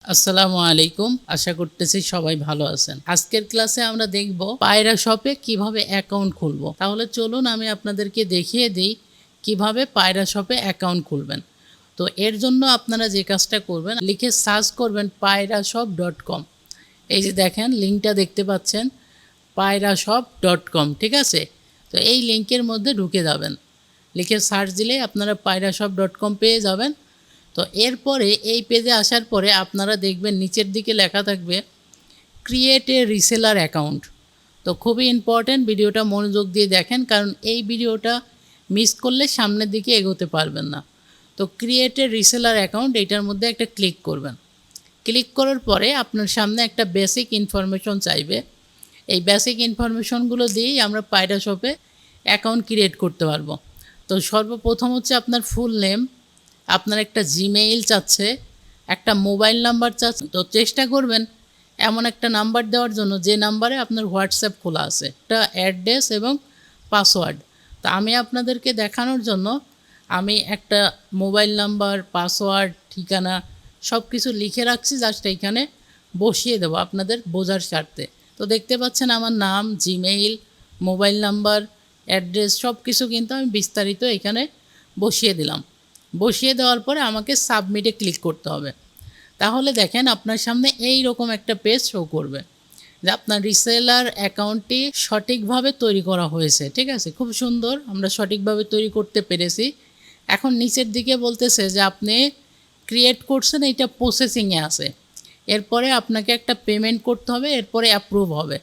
আসসালামু আলাইকুম। আশা করতেছি সবাই ভালো আছেন। আজকের ক্লাসে আমরা দেখব পায়রা শপে কিভাবে অ্যাকাউন্ট খুলব। তাহলে চলুন আমি আপনাদেরকে দেখিয়ে দিই কিভাবে পায়রা শপে অ্যাকাউন্ট খুলবেন। তো এর জন্য আপনারা যে কাজটা করবেন, লিখে সার্চ করবেন payrashop.com। এই যে দেখেন লিঙ্কটা দেখতে পাচ্ছেন, payrashop.com, ঠিক আছে? তো এই লিঙ্কের মধ্যে ঢুকে যাবেন। লিখে সার্চ দিলে আপনারা payrashop.com পেয়ে যাবেন। তো এরপরে এই পেজে আসার পরে আপনারা দেখবেন নিচের দিকে লেখা থাকবে ক্রিয়েট এ রিসেলার অ্যাকাউন্ট। তো খুবই ইম্পর্ট্যান্ট, ভিডিওটা মনোযোগ দিয়ে দেখেন, কারণ এই ভিডিওটা মিস করলে সামনের দিকে এগোতে পারবেন না। তো ক্রিয়েট এ রিসেলার অ্যাকাউন্ট, এইটার মধ্যে একটা ক্লিক করবেন। ক্লিক করার পরে আপনার সামনে একটা বেসিক ইনফরমেশন চাইবে। এই বেসিক ইনফরমেশনগুলো দিয়েই আমরা পায়রা শপে অ্যাকাউন্ট ক্রিয়েট করতে পারবো। তো সর্বপ্রথম হচ্ছে আপনার ফুল নেম, আপনার একটা জিমেইল চাচ্ছে, একটা মোবাইল নাম্বার চাচ্ছে। তো চেষ্টা করবেন এমন একটা নাম্বার দেওয়ার জন্য যে নাম্বারে আপনার হোয়াটসঅ্যাপ খোলা আছে, একটা অ্যাড্রেস এবং পাসওয়ার্ড। তো আমি আপনাদেরকে দেখানোর জন্য আমি একটা মোবাইল নাম্বার, পাসওয়ার্ড, ঠিকানা সব কিছু লিখে রাখছি, জাস্ট এইখানে বসিয়ে দেবো আপনাদের বোঝার স্বার্থে। তো দেখতে পাচ্ছেন আমার নাম, জিমেইল, মোবাইল নাম্বার, অ্যাড্রেস সব কিছু কিন্তু আমি বিস্তারিত এখানে বসিয়ে দিলাম। বসিয়ে দেওয়ার পরে আমাকে সাবমিটে ক্লিক করতে হবে। তাহলে দেখেন আপনার সামনে এই রকম একটা পেজ শো করবে যে আপনার রিসেলার অ্যাকাউন্টটি সঠিকভাবে তৈরি করা হয়েছে। ঠিক আছে, খুব সুন্দর, আমরা সঠিকভাবে তৈরি করতে পেরেছি। এখন নিচের দিকে বলতেছে যে আপনি ক্রিয়েট করছেন, এইটা প্রসেসিংয়ে আছে। এরপরে আপনাকে একটা পেমেন্ট করতে হবে, এরপরে অ্যাপ্রুভ হবে।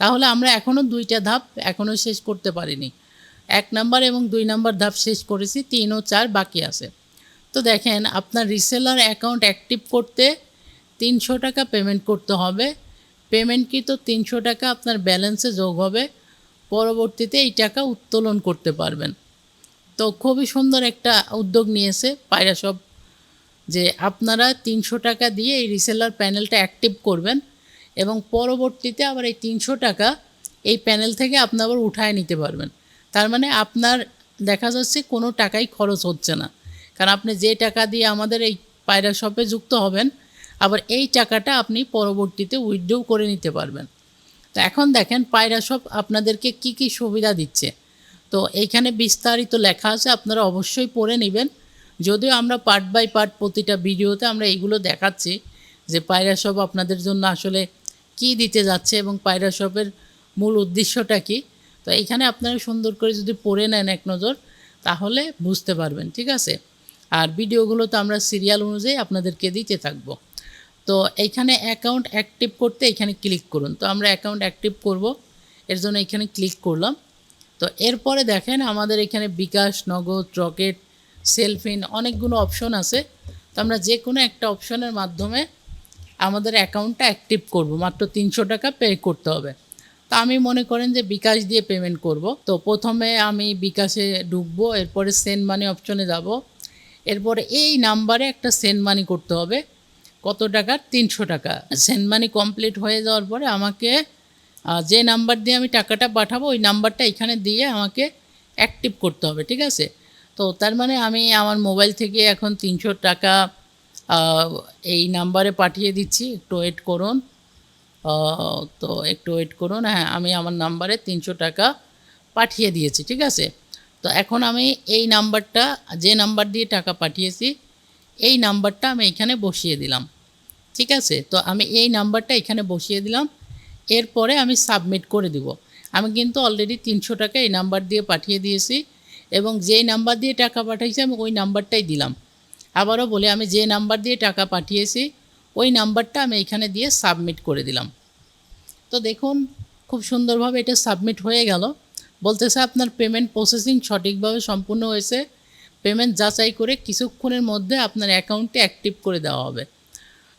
তাহলে আমরা এখনও দুইটা ধাপ এখনও শেষ করতে পারিনি। 1 নাম্বার এবং 2 নাম্বার ধাপ শেষ করেছি, 3 ও 4 বাকি আছে। তো দেখেন আপনার রিসেলার অ্যাকাউন্ট অ্যাক্টিভ করতে 300 টাকা পেমেন্ট করতে হবে। পেমেন্টকৃত 300 টাকা আপনার ব্যালেন্সে যোগ হবে, পরবর্তীতে এই টাকা উত্তোলন করতে পারবেন। তো খুবই সুন্দর একটা উদ্যোগ নিয়েছে পায়রা শপ, যে আপনারা 300 টাকা দিয়ে এই রিসেলার প্যানেলটা অ্যাক্টিভ করবেন এবং পরবর্তীতে আবার এই 300 টাকা এই প্যানেল থেকে আপনি আবার উঠায় নিতে পারবেন। তার মানে আপনার দেখা যাচ্ছে কোনো টাকাই খরচ হচ্ছে না, কারণ আপনি যে টাকা দিয়ে আমাদের এই পায়রা শপে যুক্ত হবেন, আবার এই টাকাটা আপনি পরবর্তীতে উইথড্র করে নিতে পারবেন। তো এখন দেখেন পায়রা শপ আপনাদেরকে কি কি সুবিধা দিচ্ছে। তো এইখানে বিস্তারিত লেখা আছে, আপনারা অবশ্যই পড়ে নেবেন। যদিও আমরা পার্ট বাই পার্ট প্রতিটা ভিডিওতে আমরা এইগুলো দেখাচ্ছি যে পায়রা শপ আপনাদের জন্য আসলে কি দিতে যাচ্ছে এবং পায়রা শপের মূল উদ্দেশ্যটা কী। তো এইখানে আপনারা সুন্দর করে যদি পড়ে নেন এক নজর, তাহলে বুঝতে পারবেন। ঠিক আছে, আর ভিডিওগুলো তো আমরা সিরিয়াল অনুযায়ী আপনাদেরকে দিতে থাকবো। তো এইখানে অ্যাকাউন্ট অ্যাক্টিভ করতে এখানে ক্লিক করুন। তো আমরা অ্যাকাউন্ট অ্যাক্টিভ করব, এর জন্য এখানে ক্লিক করলাম। তো এরপরে দেখেন আমাদের এখানে বিকাশ, নগদ, রকেট, সেলফিন অনেকগুলো অপশন আছে। তো আমরা যে কোনো একটা অপশনের মাধ্যমে আমাদের অ্যাকাউন্টটা অ্যাক্টিভ করব। মাত্র 300 টাকা পে করতে হবে। তো আমি মনে করেন যে বিকাশ দিয়ে পেমেন্ট করব। তো প্রথমে আমি বিকাশে ঢুকবো, এরপরে সেন্ড মানি অপশনে যাব। এরপরে এই নাম্বারে একটা সেন্ড মানি করতে হবে। কত টাকা? 300 টাকা। সেন্ড মানি কমপ্লিট হয়ে যাওয়ার পরে আমাকে যে নাম্বার দিয়ে আমি টাকাটা পাঠাবো ওই নাম্বারটা এখানে দিয়ে আমাকে অ্যাক্টিভ করতে হবে। ঠিক আছে, তো তার মানে আমি আমার মোবাইল থেকে এখন 300 টাকা এই নাম্বারে পাঠিয়ে দিচ্ছি। একটু ওয়েট করুন। তো একটু ওয়েট করুন। হ্যাঁ, আমি আমার নাম্বারে 300 টাকা পাঠিয়ে দিয়েছি। ঠিক আছে, তো এখন আমি এই নাম্বারটা, যে নাম্বার দিয়ে টাকা পাঠিয়েছি এই নাম্বারটা আমি এখানে বসিয়ে দিলাম। ঠিক আছে, তো আমি এই নাম্বারটা এখানে বসিয়ে দিলাম। এরপরে আমি সাবমিট করে দিব। আমি কিন্তু অলরেডি 300 টাকা এই নাম্বার দিয়ে পাঠিয়ে দিয়েছি এবং যেই নাম্বার দিয়ে টাকা পাঠিয়েছি আমি ওই নাম্বারটাই দিলাম। আবারও বলি, আমি যে নাম্বার দিয়ে টাকা পাঠিয়েছি ওই নাম্বারটা আমি এখানে দিয়ে সাবমিট করে দিলাম। তো দেখুন খুব সুন্দরভাবে এটা সাবমিট হয়ে গেল। বলতেছে আপনার পেমেন্ট প্রসেসিং সঠিকভাবে সম্পূর্ণ হয়েছে। পেমেন্ট যাচাই করে কিছুক্ষণের মধ্যে আপনার অ্যাকাউন্টে অ্যাক্টিভ করে দেওয়া হবে।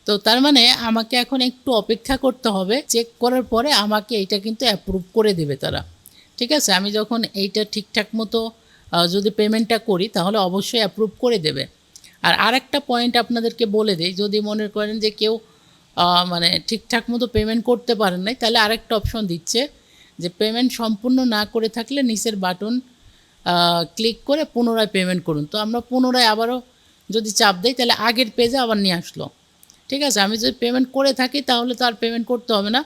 তো তার মানে আমাকে এখন একটু অপেক্ষা করতে হবে। চেক করার পরে আমাকে এইটা কিন্তু অ্যাপ্রুভ করে দেবে তারা। ঠিক আছে, আমি যখন এইটা ঠিকঠাক মতো যদি পেমেন্টটা করি তাহলে অবশ্যই অ্যাপ্রুভ করে দেবে। আর আরেকটা পয়েন্ট আপনাদেরকে বলে দিই, যদি মনে করেন যে কেউ মানে ঠিকঠাক মতো পেমেন্ট করতে পারেন নাই, তাহলে আরেকটা অপশন দিচ্ছে যে পেমেন্ট সম্পূর্ণ না করে থাকলে নিচের বাটন ক্লিক করে পুনরায় পেমেন্ট করুন। তো আমরা পুনরায় আবারও যদি চাপ দেই তাহলে আগের পেজে আবার নিয়ে আসলো। ঠিক আছে, আমি যদি পেমেন্ট করে থাকি তাহলে তো আর পেমেন্ট করতে হবে না,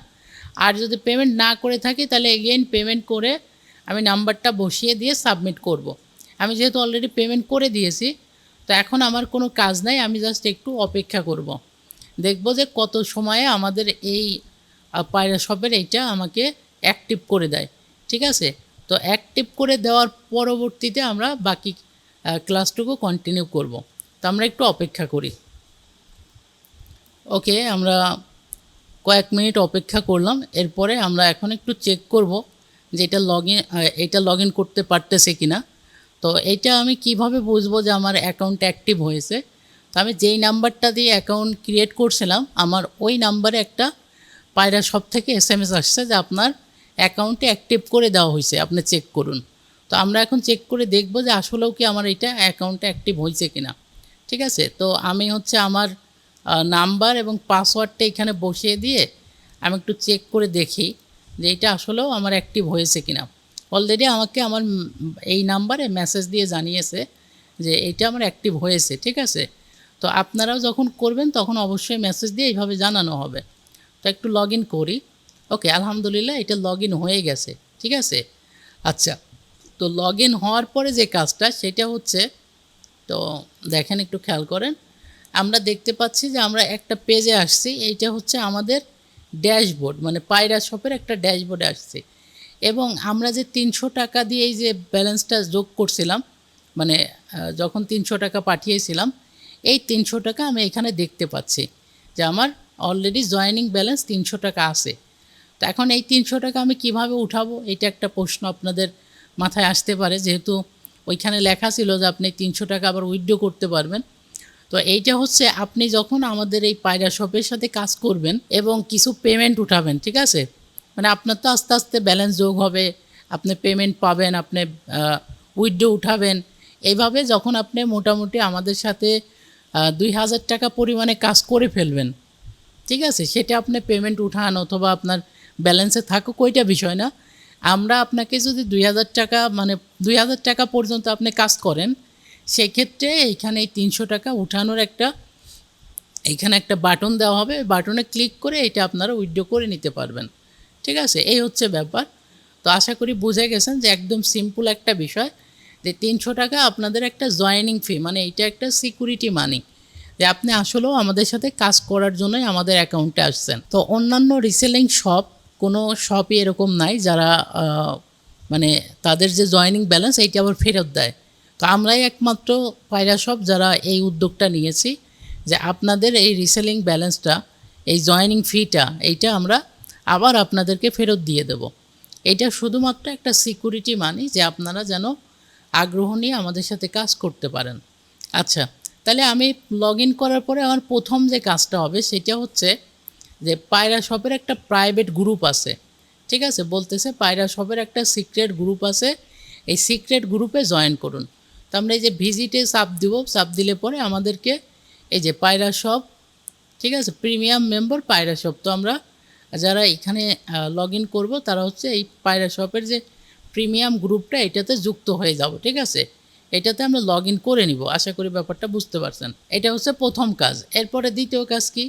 আর যদি পেমেন্ট না করে থাকি তাহলে এগেইন পেমেন্ট করে আমি নাম্বারটা বসিয়ে দিয়ে সাবমিট করব। আমি যেহেতু অলরেডি পেমেন্ট করে দিয়েছি, তো এখন আমার কোনো কাজ নাই, আমি জাস্ট একটু অপেক্ষা করব। দেখব যে কত সময়ে আমাদের এই পায়রা শপের এইটা আমাকে অ্যাক্টিভ করে দেয়। ঠিক আছে, তো অ্যাক্টিভ করে দেওয়ার পরবর্তীতে আমরা বাকি ক্লাসটুকু কন্টিনিউ করব। তো আমরা একটু অপেক্ষা করি। ওকে, আমরা কয়েক মিনিট অপেক্ষা করলাম। এরপরে আমরা এখন একটু চেক করব যে এটা লগ ইন করতে পারতেছে কি না। তো এইটা আমি কিভাবে বুঝবো যে আমার অ্যাকাউন্ট অ্যাক্টিভ হয়েছে? তো আমি যেই নাম্বারটা দিয়ে অ্যাকাউন্ট ক্রিয়েট করছিলাম, আমার ওই নাম্বারে একটা পায়রা শপ থেকে SMS আসছে যে আপনার অ্যাকাউন্টে অ্যাক্টিভ করে দেওয়া হয়েছে, আপনি চেক করুন। তো আমরা এখন চেক করে দেখব যে আসলেও কি আমার এটা অ্যাকাউন্টে অ্যাক্টিভ হয়েছে কি না। ঠিক আছে, তো আমি হচ্ছে আমার নাম্বার এবং পাসওয়ার্ডটা এখানে বসিয়ে দিয়ে আমি একটু চেক করে দেখি যে এটা আসলেও আমার অ্যাক্টিভ হয়েছে কি না। অলরেডি আমাকে আমার এই নাম্বারে মেসেজ দিয়ে জানিয়েছে যে এইটা আমার অ্যাক্টিভ হয়েছে। ঠিক আছে, তো আপনারাও যখন করবেন তখন অবশ্যই মেসেজ দিয়ে এইভাবে জানানো হবে। তো একটু লগ ইন করি। ওকে, আলহামদুলিল্লাহ এটা লগ ইন হয়ে গেছে। ঠিক আছে, আচ্ছা, তো লগ ইন হওয়ার পরে যে কাজটা সেটা হচ্ছে, তো দেখেন একটু খেয়াল করেন, আমরা দেখতে পাচ্ছি যে আমরা একটা পেজে আসছি। এইটা হচ্ছে আমাদের ড্যাশবোর্ড, মানে পায়রা শপের একটা ড্যাশবোর্ডে আসছি। এবং আমরা যে 300 টাকা দিয়ে এই যে ব্যালেন্সটা যোগ করছিলাম, মানে যখন 300 টাকা পাঠিয়েছিলাম, এই 300 টাকা আমি এখানে দেখতে পাচ্ছি যে আমার অলরেডি জয়েনিং ব্যালেন্স 300 টাকা আছে। তো এখন এই 300 টাকা আমি কিভাবে উঠাবো, এটা একটা প্রশ্ন আপনাদের মাথায় আসতে পারে, যেহেতু ওইখানে লেখা ছিল যে আপনি 300 টাকা আবার উইথড্র করতে পারবেন। তো এইটা হচ্ছে আপনি যখন আমাদের এই পায়রা শপের সাথে কাজ করবেন এবং কিছু পেমেন্ট উঠাবেন, ঠিক আছে, মানে আপনার তো আস্তে আস্তে ব্যালেন্স যোগ হবে, আপনি পেমেন্ট পাবেন, আপনি উইথড্র উঠাবেন। এইভাবে যখন আপনি মোটামুটি আমাদের সাথে 2000 টাকা পরিমাণে কাজ করে ফেলবেন, ঠিক আছে, সেটা আপনি পেমেন্ট উঠান অথবা আপনার ব্যালেন্সে থাকুক ওইটা বিষয় না। আমরা আপনাকে যদি 2000 টাকা, মানে 2000 টাকা পর্যন্ত আপনি কাজ করেন, সেক্ষেত্রে এইখানে এই 300 টাকা উঠানোর এইখানে একটা বাটন দেওয়া হবে, বাটনে ক্লিক করে এটা আপনারা উইথড্র করে নিতে পারবেন। ঠিক আছে, এই হচ্ছে ব্যাপার। তো আশা করি বুঝে গেছেন যে একদম সিম্পল একটা বিষয়, যে 300 টাকা আপনাদের একটা জয়েনিং ফি, মানে এটা একটা সিকিউরিটি মানি, যে আপনি আসলেও আমাদের সাথে কাজ করার জন্যই আমাদের অ্যাকাউন্টে আসছেন। তো অন্যান্য রিসেলিং শপ, কোনো শপই এরকম নাই যারা মানে তাদের যে জয়েনিং ব্যালেন্স এইটা আবার ফেরত দেয়। তো আমরাই একমাত্র পায়রা শপ যারা এই উদ্যোগটা নিয়েছি যে আপনাদের এই রিসেলিং ব্যালেন্সটা, এই জয়েনিং ফিটা, এইটা আমরা আবার আপনাদেরকে ফেরত দিয়ে দেব। এইটা শুধুমাত্র একটা সিকিউরিটি মানি যে আপনারা যেন আগ্রহ নিয়ে আমাদের সাথে কাজ করতে পারেন। আচ্ছা, তাহলে আমি লগ ইন করার পরে আমার প্রথম যে কাজটা হবে সেটা হচ্ছে যে পায়রা শপের একটা প্রাইভেট গ্রুপ আছে। ঠিক আছে, বলতেছে পায়রা শপের একটা সিক্রেট গ্রুপ আছে, এই সিক্রেট গ্রুপে জয়েন করুন। তো আমরা এই যে ভিজিটে চাপ দিব, চাপ দিলে পরে আমাদেরকে এই যে পায়রা শপ, ঠিক আছে, প্রিমিয়াম মেম্বার পায়রা শপ, তো আমরা যারা এখানে লগ ইন করবো তারা হচ্ছে এই পায়রা শপের যে প্রিমিয়াম গ্রুপটা এটাতে যুক্ত হয়ে যাব। ঠিক আছে, এটাতে আমরা লগ ইন করে নিব। আশা করি ব্যাপারটা বুঝতে পারছেন। এটা হচ্ছে প্রথম কাজ। এরপরে দ্বিতীয় কাজ কি,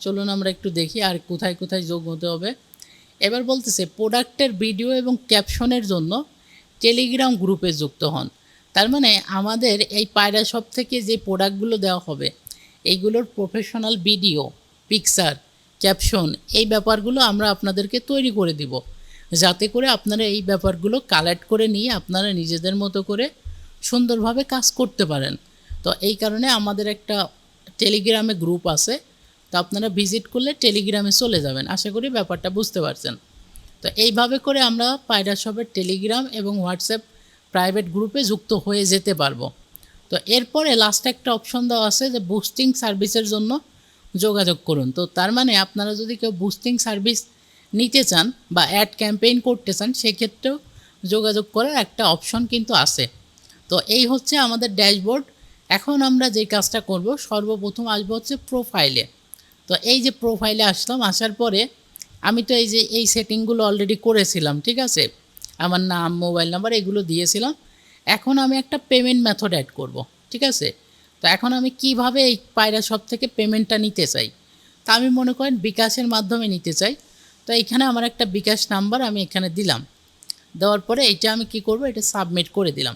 চলুন আমরা একটু দেখি আর কোথায় কোথায় যোগ হতে হবে। এবার বলতেছে প্রোডাক্টের ভিডিও এবং ক্যাপশনের জন্য টেলিগ্রাম গ্রুপে যুক্ত হন। তার মানে আমাদের এই পায়রা শপ থেকে যে প্রোডাক্টগুলো দেওয়া হবে এইগুলোর প্রফেশনাল ভিডিও, পিকচার, ক্যাপশন, এই ব্যাপারগুলো আমরা আপনাদেরকে তৈরি করে দিব, যাতে করে আপনারা এই ব্যাপারগুলো কালেক্ট করে নিয়ে আপনারা নিজেদের মতো করে সুন্দরভাবে কাজ করতে পারেন। তো এই কারণে আমাদের একটা টেলিগ্রামে গ্রুপ আছে, তো আপনারা ভিজিট করলে টেলিগ্রামে চলে যাবেন। আশা করি ব্যাপারটা বুঝতে পারছেন। তো এইভাবে করে আমরা পায়রা শপের টেলিগ্রাম এবং হোয়াটসঅ্যাপ প্রাইভেট গ্রুপে যুক্ত হয়ে যেতে পারবো। তো এরপরে লাস্ট একটা অপশন দেওয়া আছে যে বুস্টিং সার্ভিসের জন্য যোগাযোগ করুন। তো তার মানে আপনারা যদি কেউ বুস্টিং সার্ভিস নিতে চান বা অ্যাড ক্যাম্পেইন করতে চান, সেক্ষেত্রেও যোগাযোগ করার একটা অপশন কিন্তু আছে। তো এই হচ্ছে আমাদের ড্যাশবোর্ড। এখন আমরা যে কাজটা করব, সর্বপ্রথম আসবো হচ্ছে প্রোফাইলে। তো এই যে প্রোফাইলে আসলাম, আসার পরে আমি তো এই যে এই সেটিংগুলো অলরেডি করেছিলাম, ঠিক আছে, আমার নাম, মোবাইল নাম্বার এগুলো দিয়েছিলাম। এখন আমি একটা পেমেন্ট মেথড অ্যাড করব, ঠিক আছে। তো এখন আমি কিভাবে এই পায়রা শপ থেকে পেমেন্টটা নিতে চাই, তা আমি মনে করেন বিকাশের মাধ্যমে নিতে চাই, তো এখানে আমার একটা বিকাশ নাম্বার আমি এখানে দিলাম। দেওয়ার পরে এইটা আমি কি করব, এটা সাবমিট করে দিলাম।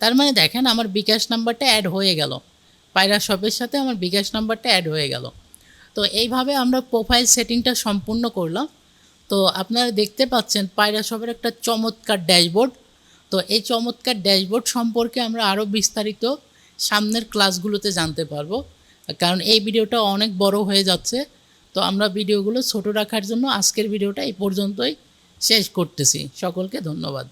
তার মানে দেখেন আমার বিকাশ নাম্বারটা অ্যাড হয়ে গেল, পায়রা শপের সাথে আমার বিকাশ নাম্বারটা অ্যাড হয়ে গেল। তো এইভাবে আমরা প্রোফাইল সেটিংটা সম্পূর্ণ করলাম। তো আপনারা দেখতে পাচ্ছেন পায়রা শপের একটা চমৎকার ড্যাশবোর্ড। তো এই চমৎকার ড্যাশবোর্ড সম্পর্কে আমরা আরও বিস্তারিত সামনের ক্লাসগুলোতে জানতে পারবো, কারণ এই ভিডিওটা অনেক বড় হয়ে যাচ্ছে। তো আমরা ভিডিওগুলো ছোট রাখার জন্য আজকের ভিডিওটা এই পর্যন্তই শেষ করতেছি। সকলকে ধন্যবাদ।